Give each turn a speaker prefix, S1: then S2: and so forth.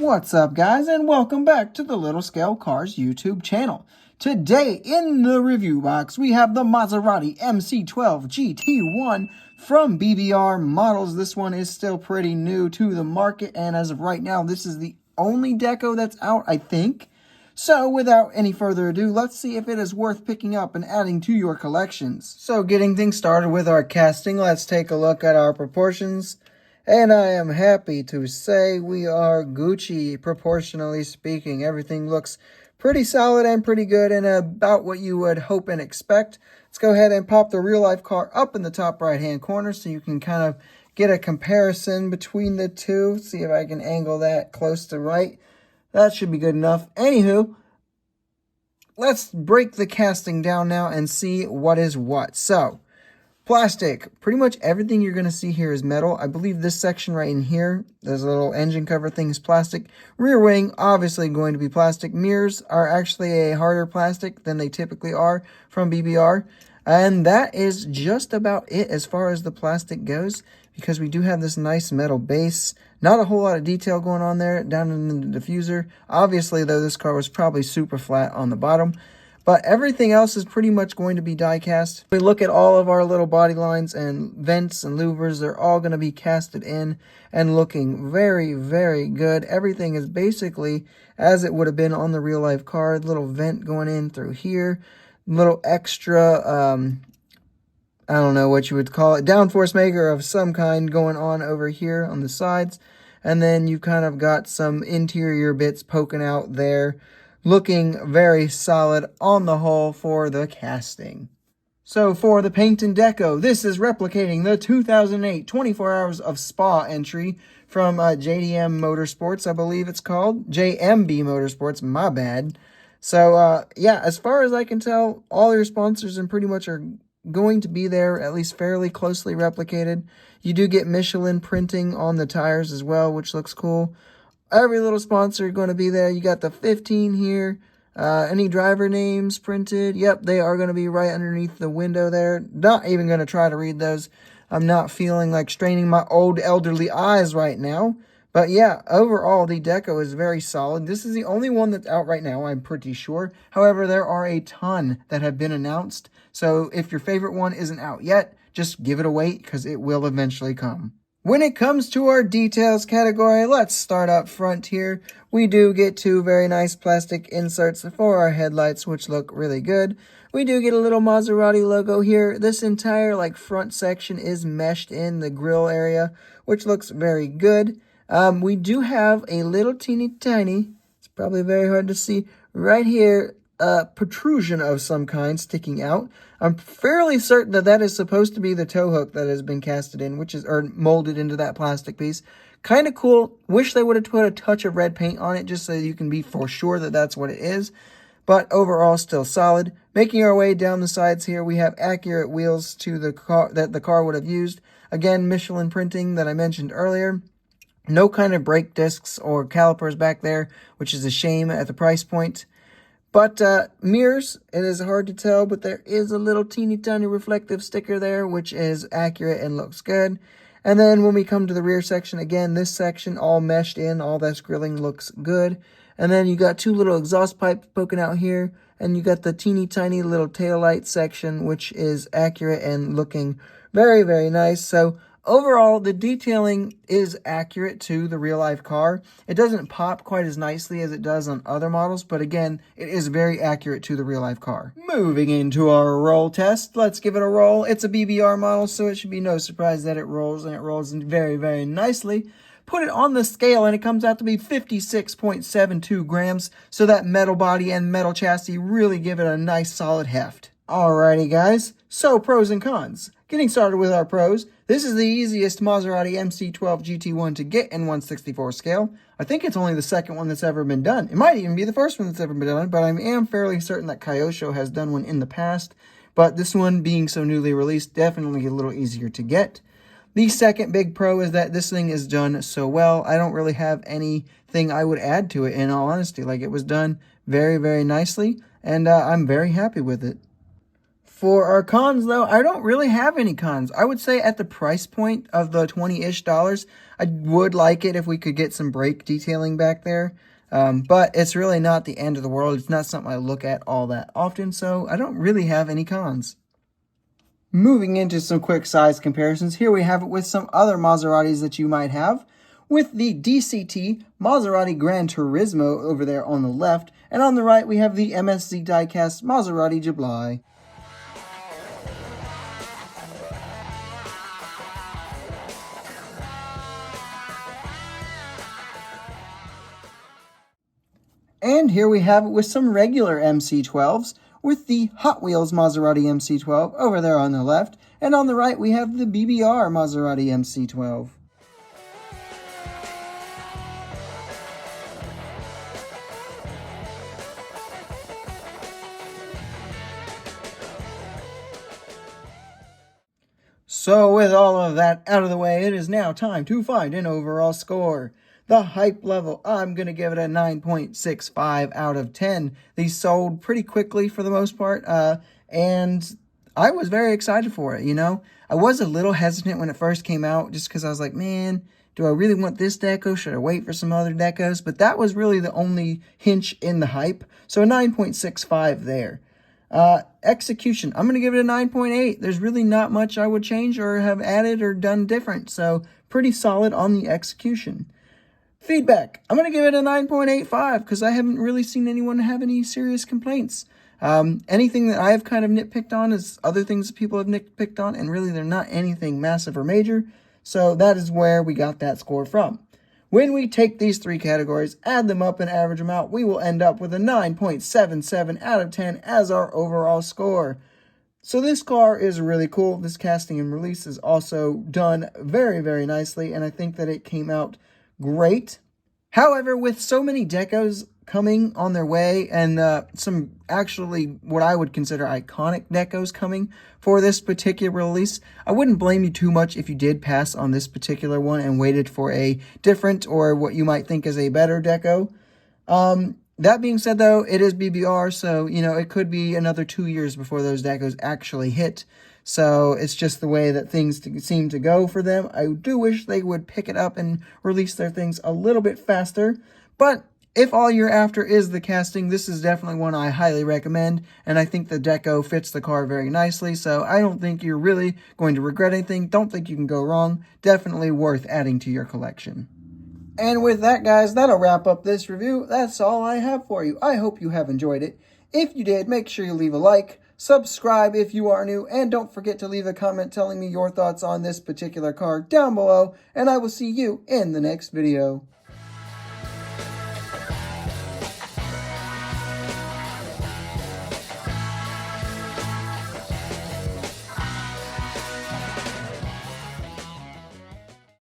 S1: What's up, guys, and welcome back to the Little Scale Cars YouTube channel. Today in the review box we have the Maserati MC12 GT1 from BBR Models. This one is still pretty new to the market, and as of right now this is the only deco that's out, I think. So without any further ado, let's see if it is worth picking up and adding to your collections. So getting things started with our casting, let's take a look at our proportions. And I am happy to say we are Gucci, proportionally speaking. Everything looks pretty solid and pretty good and about what you would hope and expect. Let's go ahead and pop the real life car up in the top right hand corner so you can kind of get a comparison between the two. See if I can angle that close to right. That should be good enough. Anywho, let's break the casting down now and see what is what. So, plastic. Pretty much everything you're going to see here is metal. I believe this section right in here, there's a little engine cover thing, is plastic. Rear wing, obviously going to be plastic. Mirrors are actually a harder plastic than they typically are from BBR. And that is just about it as far as the plastic goes, because we do have this nice metal base. Not a whole lot of detail going on there down in the diffuser. Obviously, though, this car was probably super flat on the bottom. But everything else is pretty much going to be die cast. We look at all of our little body lines and vents and louvers. They're all going to be casted in and looking very, very good. Everything is basically as it would have been on the real life car. Little vent going in through here. Little extra, I don't know what you would call it, downforce maker of some kind going on over here on the sides. And then you kind of got some interior bits poking out there. Looking very solid on the whole for the casting. So for the paint and deco, this is replicating the 2008 24 Hours of Spa entry from JDM Motorsports, I believe it's called. JMB Motorsports, my bad. So yeah, as far as I can tell, all your sponsors and pretty much are going to be there, at least fairly closely replicated. You do get Michelin printing on the tires as well, which looks cool. Every little sponsor going to be there. You got the 15 here. Any driver names printed. Yep, they are going to be right underneath the window there. Not even going to try to read those. I'm not feeling like straining my old elderly eyes right now. But yeah, overall, the deco is very solid. This is the only one that's out right now, I'm pretty sure. However, there are a ton that have been announced. So if your favorite one isn't out yet, just give it a wait because it will eventually come. When it comes to our details category, let's start up front here. We do get two very nice plastic inserts for our headlights, which look really good. We do get a little Maserati logo here. This entire front section is meshed in the grille area, which looks very good. We do have a little teeny tiny, it's probably very hard to see, right here, protrusion of some kind sticking out. I'm fairly certain that that is supposed to be the tow hook that has been casted in, or molded into that plastic piece. Kind of cool. Wish they would have put a touch of red paint on it just so you can be for sure that that's what it is. But overall, still solid. Making our way down the sides here, we have accurate wheels to the car that the car would have used. Again, Michelin printing that I mentioned earlier. No kind of brake discs or calipers back there, which is a shame at the price point. But mirrors, it is hard to tell, but there is a little teeny tiny reflective sticker there, which is accurate and looks good. And then when we come to the rear section, again, this section all meshed in, all that grilling looks good. And then you got two little exhaust pipes poking out here, and you got the teeny tiny little taillight section, which is accurate and looking very, very nice. So overall, the detailing is accurate to the real-life car. It doesn't pop quite as nicely as it does on other models, but again, it is very accurate to the real-life car. Moving into our roll test, let's give it a roll. It's a BBR model, so it should be no surprise that it rolls, and it rolls very, very nicely. Put it on the scale, and it comes out to be 56.72 grams, so that metal body and metal chassis really give it a nice solid heft. Alrighty, guys, so pros and cons. Getting started with our pros, this is the easiest Maserati MC12 GT1 to get in 1/64 scale. I think it's only the second one that's ever been done. It might even be the first one that's ever been done, but I am fairly certain that Kyosho has done one in the past. But this one, being so newly released, definitely a little easier to get. The second big pro is that this thing is done so well. I don't really have anything I would add to it, in all honesty. It was done very, very nicely, and I'm very happy with it. For our cons, though, I don't really have any cons. I would say at the price point of the $20-ish, I would like it if we could get some brake detailing back there. But it's really not the end of the world. It's not something I look at all that often, so I don't really have any cons. Moving into some quick size comparisons, here we have it with some other Maseratis that you might have. With the DCT Maserati Gran Turismo over there on the left, and on the right we have the MSC diecast Maserati Jablai. And here we have it with some regular MC12s, with the Hot Wheels Maserati MC12 over there on the left, and on the right we have the BBR Maserati MC12. So with all of that out of the way, it is now time to find an overall score. The hype level, I'm going to give it a 9.65 out of 10. These sold pretty quickly for the most part, and I was very excited for it, you know. I was a little hesitant when it first came out just because I was like, man, do I really want this deco? Should I wait for some other decos? But that was really the only hinge in the hype, so a 9.65 there. Execution, I'm going to give it a 9.8. There's really not much I would change or have added or done different, so pretty solid on the execution. Feedback, I'm going to give it a 9.85 because I haven't really seen anyone have any serious complaints. Anything that I've kind of nitpicked on is other things that people have nitpicked on, and really they're not anything massive or major, so that is where we got that score from. When we take these three categories, add them up and average them out, we will end up with a 9.77 out of 10 as our overall score. So this car is really cool. This casting and release is also done very, very nicely, and I think that it came out great. However, with so many decos coming on their way and some actually what I would consider iconic decos coming for this particular release, I wouldn't blame you too much if you did pass on this particular one and waited for a different or what you might think is a better deco. That being said, though, it is BBR, so, you know, it could be another 2 years before those decos actually hit. So it's just the way that things seem to go for them. I do wish they would pick it up and release their things a little bit faster. But if all you're after is the casting, this is definitely one I highly recommend. And I think the deco fits the car very nicely. So I don't think you're really going to regret anything. Don't think you can go wrong. Definitely worth adding to your collection. And with that, guys, that'll wrap up this review. That's all I have for you. I hope you have enjoyed it. If you did, make sure you leave a like. Subscribe if you are new, and don't forget to leave a comment telling me your thoughts on this particular car down below, and I will see you in the next video.